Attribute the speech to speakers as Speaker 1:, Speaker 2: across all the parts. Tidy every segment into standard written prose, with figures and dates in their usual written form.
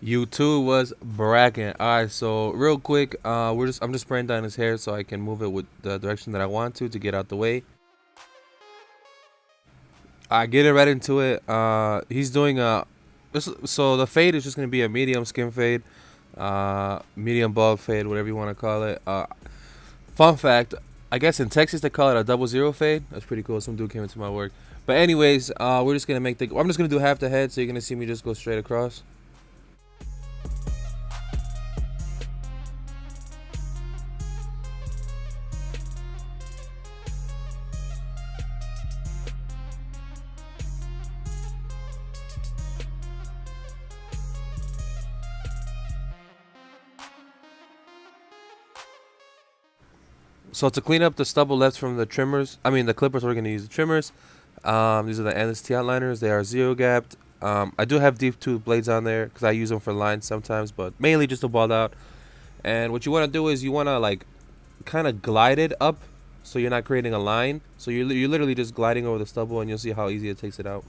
Speaker 1: U2 was bragging. All right, so real quick, I'm just spraying down his hair so I can move it with the direction that I want to get out the way. I get it right into it. He's doing so the fade is just gonna be a medium skin fade, medium bald fade, whatever you want to call it. Fun fact, I guess in Texas they call it a double zero fade. That's pretty cool. Some dude came into my work. But anyways, we're just gonna make the. I'm just gonna do half the head, so you're gonna see me just go straight across. So to clean up the stubble left from the trimmers, I mean the clippers, we're gonna use the trimmers. These are the endless T outliners. They are zero gapped. I do have deep tooth blades on there because I use them for lines sometimes, but mainly just to bald out. And what you want to do is you want to like kind of glide it up, so you're not creating a line. So you're literally just gliding over the stubble, and you'll see how easy it takes it out.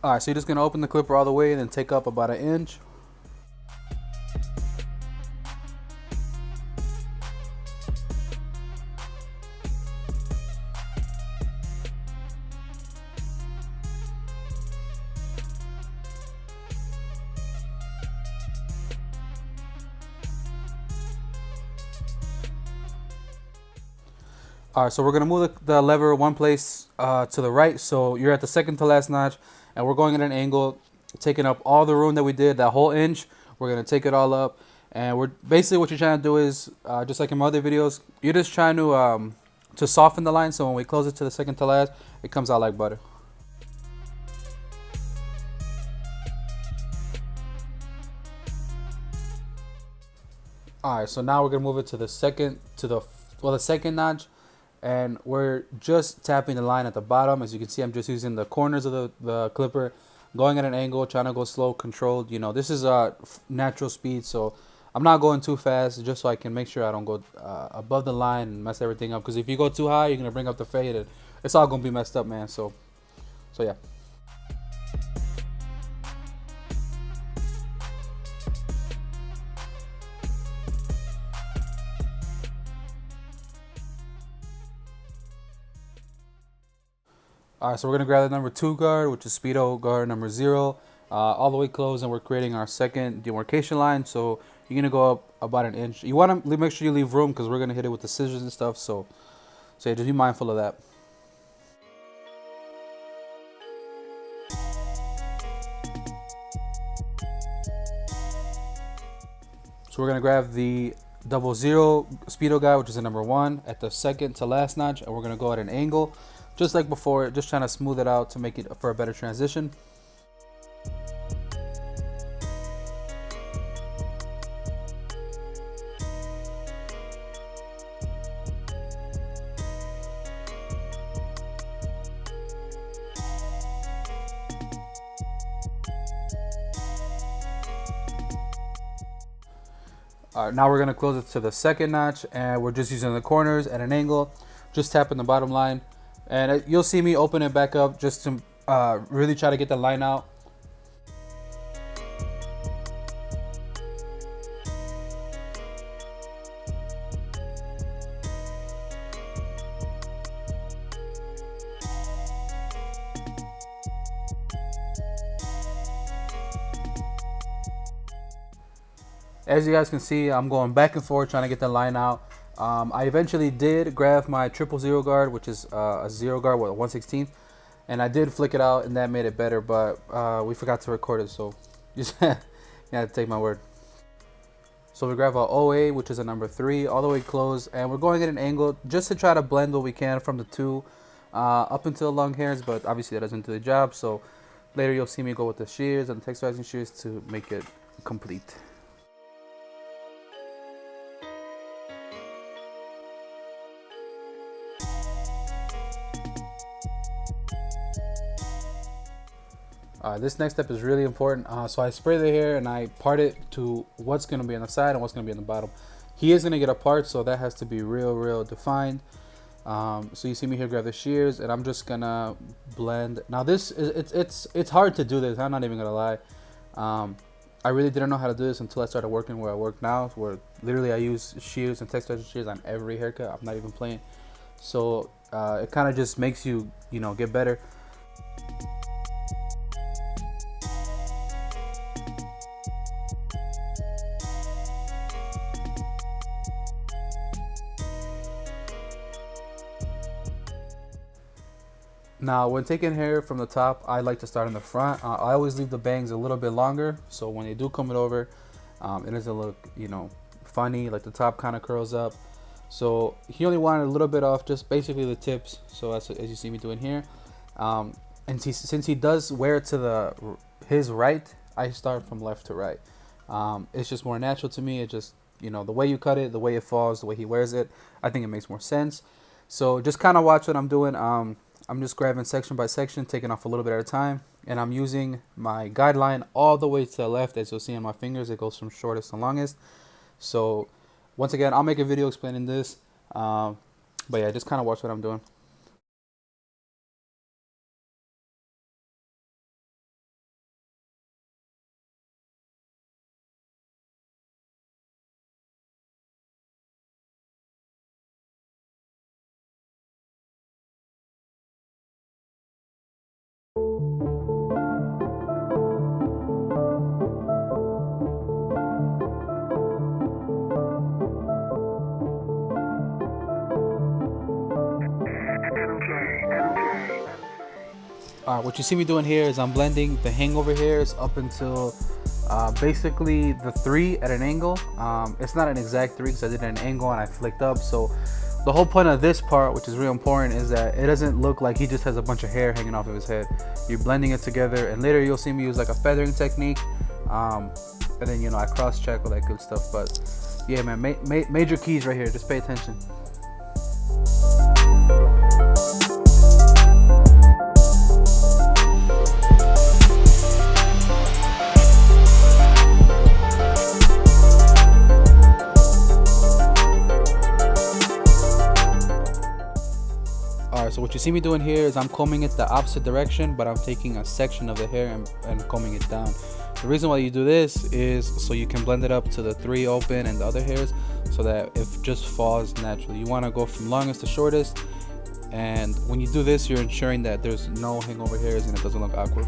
Speaker 2: All right, so you're just gonna open the clipper all the way and then take up about an inch. All right, so we're gonna move the lever one place to the right. So you're at the second to last notch, and we're going at an angle, taking up all the room that we did, that whole inch. We're gonna take it all up, and we're basically what you're trying to do is just like in my other videos, you're just trying to soften the line. So when we close it to the second to last, it comes out like butter. All right, so now we're gonna move it to the second the second notch, and we're just tapping the line at the bottom. As you can see, I'm just using the corners of the clipper, going at an angle, trying to go slow, controlled. You know, this is natural speed, so I'm not going too fast, just so I can make sure I don't go above the line and mess everything up. Because if you go too high, you're gonna bring up the fade, and it's all gonna be messed up, man. So yeah. All right, so we're gonna grab the number 2 guard, which is speedo guard number 0, all the way close, and we're creating our second demarcation line. So you're gonna go up about an inch. You want to make sure you leave room because we're gonna hit it with the scissors and stuff. So yeah, just be mindful of that. So we're gonna grab the double zero speedo guide, which is the number 1 at the second to last notch, and we're gonna go at an angle, just like before, just trying to smooth it out to make it for a better transition. All right, now we're gonna close it to the second notch, and we're just using the corners at an angle, just tapping the bottom line, and you'll see me open it back up just to really try to get the line out. As you guys can see, I'm going back and forth trying to get the line out. I eventually did grab my triple zero guard, which is a zero guard with a 1/16, and I did flick it out, and that made it better. But we forgot to record it, so you just have to take my word. So we grab our OA, which is a number 3, all the way close, and we're going at an angle just to try to blend what we can from the two up until long hairs. But obviously that doesn't do the job. So later you'll see me go with the shears and the texturizing shears to make it complete. This next step is really important. So I spray the hair and I part it to what's going to be on the side and what's going to be on the bottom. He is going to get a part, so that has to be real defined. So you see me here grab the shears, and I'm just gonna blend. Now this is it's hard to do this. I'm not even gonna lie. I really didn't know how to do this until I started working where I work now, where literally I use shears and textile shears on every haircut. I'm not even playing. So it kind of just makes you get better. Now, when taking hair from the top, I like to start in the front. I always leave the bangs a little bit longer, so when they do come it over, it doesn't look, funny, like the top kind of curls up. So he only wanted a little bit off, just basically the tips. So as you see me doing here, and since he does wear it to his right, I start from left to right. It's just more natural to me. It just, the way you cut it, the way it falls, the way he wears it, I think it makes more sense. So just kind of watch what I'm doing. I'm just grabbing section by section, taking off a little bit at a time, and I'm using my guideline all the way to the left. As you'll see on my fingers, it goes from shortest to longest. So once again, I'll make a video explaining this, but yeah, just kind of watch what I'm doing. What you see me doing here is I'm blending the hangover hairs up until basically the 3 at an angle. It's not an exact 3 because I did it at an angle and I flicked up. So the whole point of this part, which is real important, is that it doesn't look like he just has a bunch of hair hanging off of his head. You're blending it together, and later you'll see me use like a feathering technique, and then I cross check all that good stuff. But yeah, man, major keys right here. Just pay attention. So what you see me doing here is I'm combing it the opposite direction, but I'm taking a section of the hair and combing it down. The reason why you do this is so you can blend it up to the 3 open and the other hairs, so that it just falls naturally. You want to go from longest to shortest, and when you do this, you're ensuring that there's no hangover hairs and it doesn't look awkward.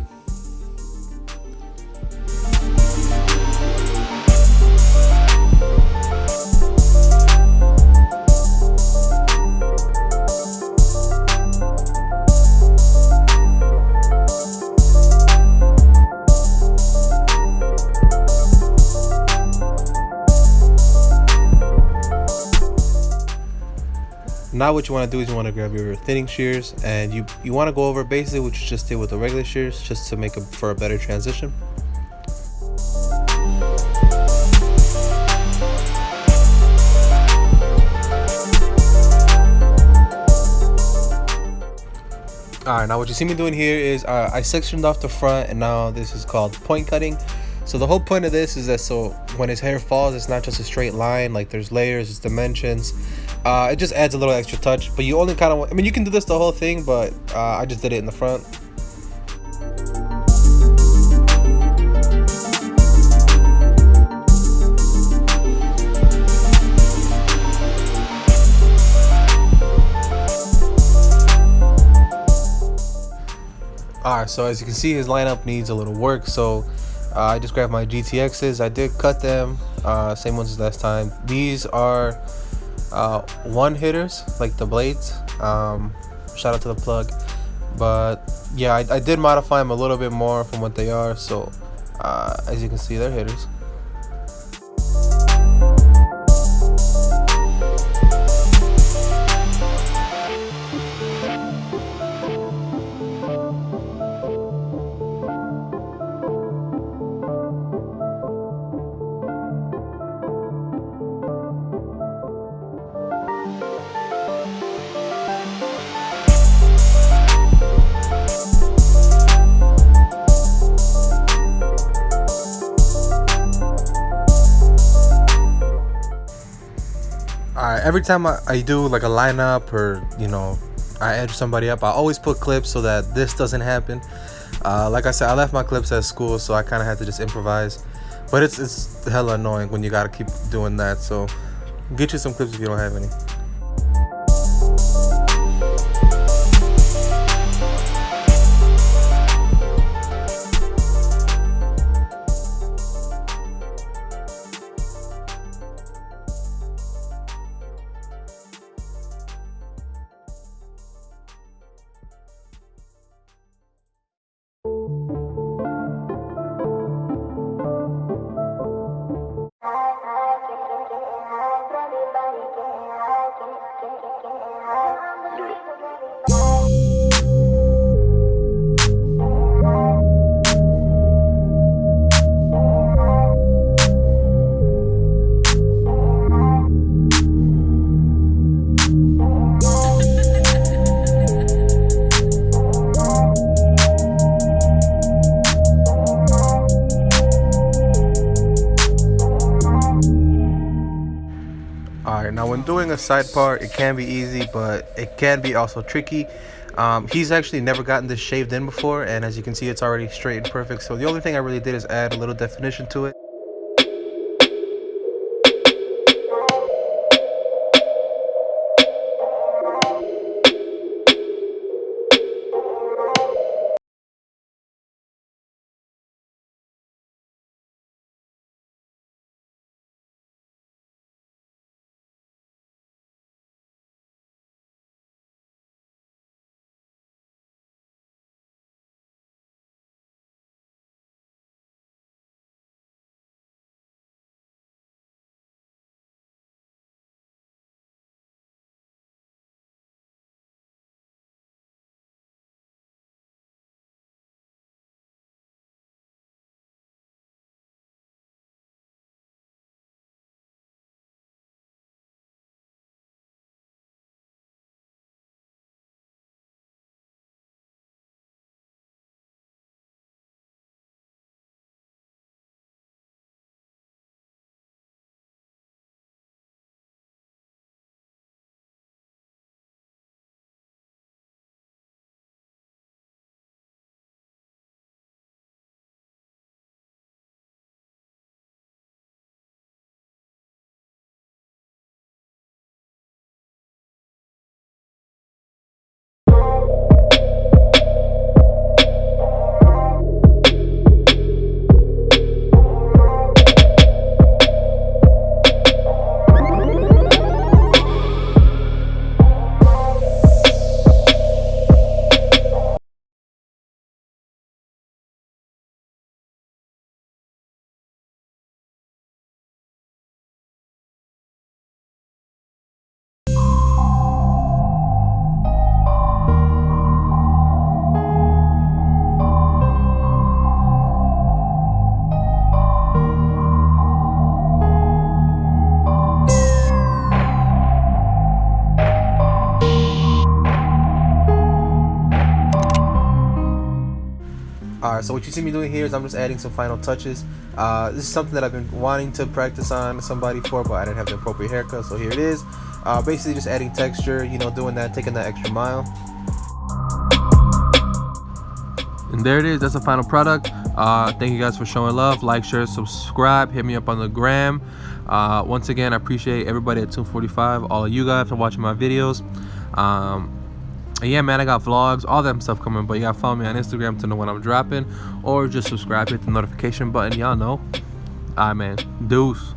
Speaker 1: Now what you want to do is you want to grab your thinning shears, and you want to go over basically what you just did with the regular shears, just to make for a better transition. Alright, now what you see me doing here is I sectioned off the front, and now this is called point cutting. So the whole point of this is that so when his hair falls, it's not just a straight line, like there's layers, there's dimensions. It just adds a little extra touch, but you only kind of, I mean, you can do this the whole thing, but I just did it in the front. Alright, so as you can see, his lineup needs a little work, so I just grabbed my GTXs. I did cut them, same ones as last time. These are one hitters, like the blades. Shout out to the plug. But yeah, I did modify them a little bit more from what they are, so as you can see, they're hitters.
Speaker 2: Alright, every time I do like a lineup or, you know, I edge somebody up, I always put clips so that this doesn't happen. Like I said, I left my clips at school, so I kind of had to just improvise. But it's hella annoying when you gotta keep doing that. So get you some clips if you don't have any. Alright, now when doing a side part, it can be easy, but it can be also tricky. He's actually never gotten this shaved in before, and as you can see, it's already straight and perfect. So the only thing I really did is add a little definition to it. Alright, so what you see me doing here is I'm just adding some final touches. This is something that I've been wanting to practice on somebody for, but I didn't have the appropriate haircut, so here it is. Basically just adding texture, you know, doing that, taking that extra mile.
Speaker 1: And there it is. That's the final product. Thank you guys for showing love. Like, share, subscribe. Hit me up on the gram. Once again, I appreciate everybody at 245. All of you guys for watching my videos. And yeah, man, I got vlogs, all that stuff coming. But you gotta follow me on Instagram to know when I'm dropping, or just subscribe, hit the notification button. Y'all know. Alright, man. Deuce.